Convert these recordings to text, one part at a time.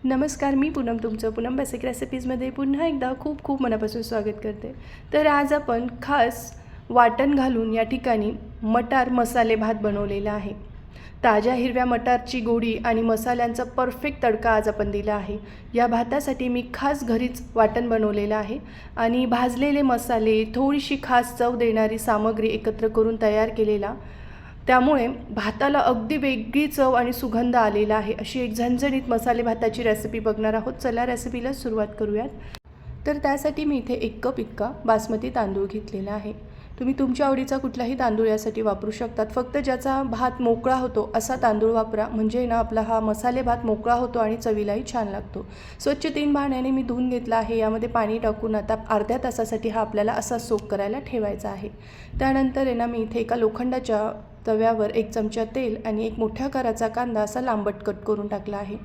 नमस्कार, मी पूनम तुमचं पूनम बेसिक रेसिपीजमध्ये पुन्हा एकदा खूप खूप मनापासून स्वागत करते. तर आज आपण खास वाटण घालून या ठिकाणी मटार मसाले भात बनवलेला आहे. ताज्या हिरव्या मटारची गोडी आणि मसाल्यांचा परफेक्ट तडका आज आपण दिला आहे. या भातासाठी मी खास घरीच वाटण बनवलेलं आहे आणि भाजलेले मसाले, थोडीशी खास चव देणारी सामग्री एकत्र करून तयार केलेला, त्यामुळे भाताला अगदी वेगळी चव आणि सुगंध आलेला आहे. अशी एक झणझणीत मसाले भाताची रेसिपी बघणार आहोत. चला रेसिपीला सुरुवात करूयात. तर त्यासाठी मी इथे 1 कप इतका बासमती तांदूळ घेतलेला आहे. तुम्ही तुमच्या आवडीचा कुठलाही तांदूळ यासाठी वापरू शकतात. फक्त ज्याचा भात मोकळा होतो असा तांदूळ वापरा, म्हणजे ना आपला हा मसाले भात मोकळा होतो आणि चवीलाही छान लागतो. स्वच्छ 3 भांड्याने मी धुवून घेतला आहे. यामध्ये पाणी टाकून आता अर्ध्या तासासाठी हा आपल्याला असा सोक करायला ठेवायचा आहे. त्यानंतर आहे ना, मी इथे एका लोखंडाच्या तव्यावर 1 चमचा तेल आणि एक मोठ्या आकाराचा कांदा असा लांबट कट करून टाकला आहे.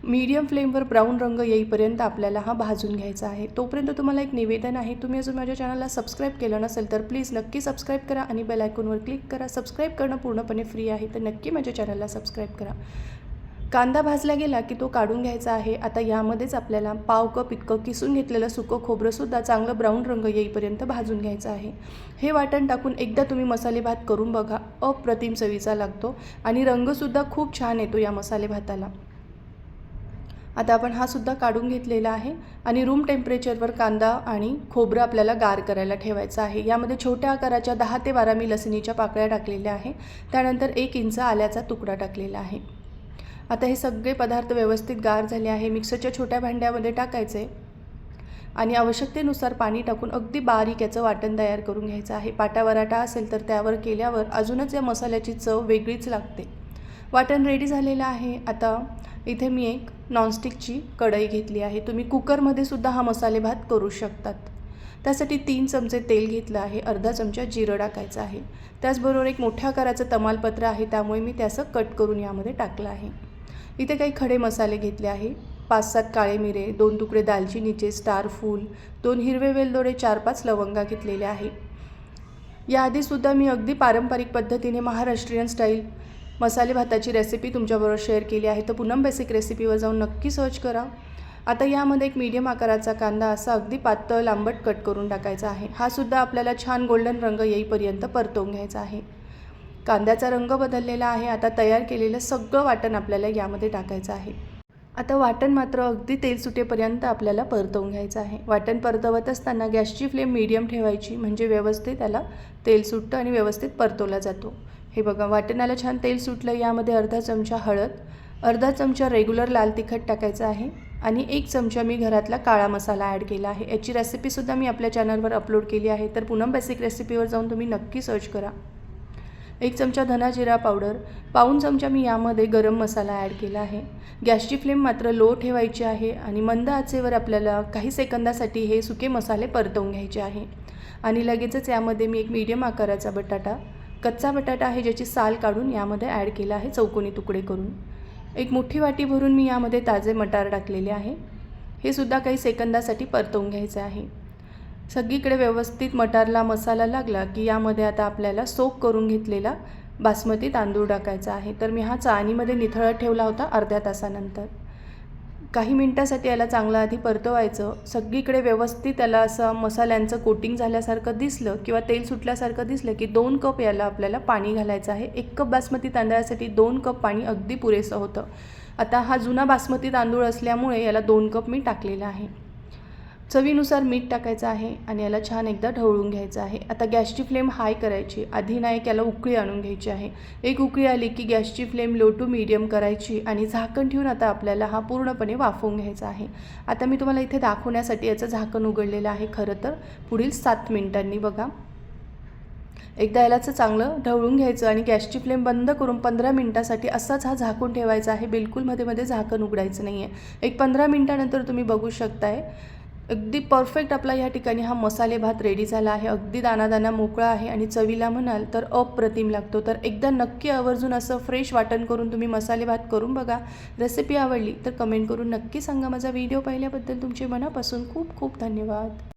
मीडियम फ्लेमवर ब्राऊन रंग येईपर्यंत आपल्याला हा भाजून घ्यायचा आहे. तोपर्यंत तुम्हाला एक निवेदन आहे, तुम्ही अजून माझ्या चॅनलला सबस्क्राईब केलं नसेल तर प्लीज नक्की सबस्क्राईब करा आणि बेल आयकॉनवर क्लिक करा. सबस्क्राईब करणं पूर्णपणे फ्री आहे, तर नक्की माझ्या चॅनलला सबस्क्राईब करा. कांदा भाजला गेला की तो काढून घ्यायचा आहे. आता यामध्येच आपल्याला पाव कप इतकं किसून घेतलेलं सुकं खोबरंसुद्धा चांगलं ब्राऊन रंग येईपर्यंत भाजून घ्यायचं आहे. हे वाटण टाकून एकदा तुम्ही मसाले भात करून बघा, अप्रतिम चवीचा लागतो आणि रंगसुद्धा खूप छान येतो या मसाले भाताला. आता आपण हा सुद्धा काढून घेतलेला आहे आणि रूम टेम्परेचरवर कांदा आणि खोबरं आपल्याला गार करायला ठेवायचं आहे. यामध्ये छोट्या आकाराच्या 10 ते 12 मी लसणीच्या पाकळ्या टाकलेल्या आहे. त्यानंतर 1 इंच आल्याचा तुकडा टाकलेला आहे. आता हे सगळे पदार्थ व्यवस्थित गार झाले आहे. मिक्सरच्या छोट्या भांड्यामध्ये टाकायचे आणि आवश्यकतेनुसार पाणी टाकून अगदी बारीक याचं वाटण तयार करून घ्यायचं आहे. पाटावराटा असेल तर त्यावर केल्यावर अजूनच या मसाल्याची चव वेगळीच लागते. वाटण रेडी झालेलं आहे. आता इथे मी एक नॉनस्टिकची कढई घेतली आहे. तुम्ही कुकरमध्ये सुद्धा हा मसाले भात करू शकतात. त्यासाठी 3 चमचे तेल घेतलं आहे. अर्धा चमचा जिरं टाकायचं आहे. त्याचबरोबर एक मोठ्या आकाराचं तमालपत्र आहे, त्यामुळे मी त्याचं कट करून यामध्ये टाकलं आहे. इथे काही खडे मसाले घेतले आहे. 5-7 काळे मिरे, 2 तुकडे दालचिनीचे, स्टार फूल, 2 हिरवे वेलदोडे, 4-5 लवंगा घेतलेले आहे. याआधीसुद्धा मी अगदी पारंपरिक पद्धतीने महाराष्ट्रीयन स्टाईल मसाले भाताची रेसिपी तुमच्याबरोबर शेअर केली आहे, तर पूनम बेसिक रेसिपीवर जाऊन नक्की सर्च करा. आता यामध्ये एक मीडियम आकाराचा कांदा असा अगदी पातळ लांबट कट करून टाकायचा आहे. हा सुद्धा आपल्याला छान गोल्डन रंग येईपर्यंत परतवून घ्यायचा आहे. कांद्याचा रंग बदललेला आहे. आता तयार केलेलं सगळं वाटण आपल्याला यामध्ये टाकायचं आहे. आता वाटण मात्र अगदी तेल सुटेपर्यंत आपल्याला परतवून घ्यायचं आहे. वाटण परतवत असताना गॅसची फ्लेम मीडियम ठेवायची, म्हणजे व्यवस्थित त्याला तेल सुटतं आणि व्यवस्थित परतवला जातो. हे बघा, वाटणाला छान तेल सुटलं. यामध्ये अर्धा चमचा हळद, अर्धा चमचा रेग्युलर लाल तिखट टाकायचं आहे आणि 1 चमचा मी घरातला काळा मसाला ॲड केला आहे. याची रेसिपीसुद्धा मी आपल्या चॅनलवर अपलोड केली आहे, तर पूनम बेसिक रेसिपीवर जाऊन तुम्ही नक्की सर्च करा. 1 चमचा धना जिरा पावडर, पाऊण चमचा मी यामध्ये गरम मसाला ॲड केला आहे. गॅसची फ्लेम मात्र लो ठेवायची आहे आणि मंद आचेवर आपल्याला काही सेकंदासाठी हे सुके मसाले परतवून घ्यायचे आहे. आणि लगेचच यामध्ये मी एक मीडियम आकाराचा बटाटा, कच्चा बटाटा आहे ज्याची साल काढून यामध्ये ॲड केला आहे चौकोनी तुकडे करून. एक मोठी वाटी भरून मी यामध्ये ताजे मटार टाकलेले आहे. हे सुद्धा काही सेकंदासाठी परतवून घ्यायचे आहे. सगळीकडे व्यवस्थित मटारला मसाला लागला की यामध्ये आता आपल्याला सोक करून घेतलेला बासमती तांदूळ टाकायचा आहे. तर मी हा चाळणीमध्ये निथळत ठेवला होता अर्ध्या तासानंतर. काही मिनटासाठी याला चांगलं आधी परतवायचं. सगळीकडे व्यवस्थित त्याला असं मसाल्यांचं कोटिंग झाल्यासारखं दिसलं किंवा तेल सुटल्यासारखं दिसलं की 2 कप याला आपल्याला पाणी घालायचं आहे. 1 कप बासमती तांदळासाठी 2 कप पाणी अगदी पुरेसं होतं. आता हा जुना बासमती तांदूळ असल्यामुळे याला 2 कप मी टाकलेला आहे. चवीनुसार मीठ टाकायचं आहे आणि याला छान एकदा ढवळून घ्यायचं आहे. आता गॅसची फ्लेम हाय करायची. आधी ना याला उकळी आणून घ्यायची आहे. एक उकळी आली की गॅसची फ्लेम लो टू मीडियम करायची आणि झाकण ठेवून आता आपल्याला हा पूर्णपणे वाफवून घ्यायचा आहे. आता मी तुम्हाला इथे दाखवण्यासाठी याचं झाकण उघडलेलं आहे. खरं तर पुढील 7 मिनिटांनी बघा. एकदा यालाच चांगलं ढवळून घ्यायचं आणि गॅसची फ्लेम बंद करून 15 मिनिटासाठी असाच हा झाकून ठेवायचा आहे. बिलकुल मध्ये झाकण उघडायचं नाही आहे. एक 15 मिनिटानंतर तुम्ही बघू शकताय अगदी परफेक्ट आपला या ठिकाणी हा मसाले भात रेडी झाला आहे. अगदी दाना मोकळा आहे आणि चवीला म्हणाल तर अप्रतिम लागतो. तर एकदा नक्की आवर्जून असं फ्रेश वाटण करून तुम्ही मसाले भात करून बघा. रेसिपी आवडली तर कमेंट करून नक्की सांगा. माझा व्हिडिओ पाहिल्याबद्दल तुमचे मनापासून खूप खूप धन्यवाद.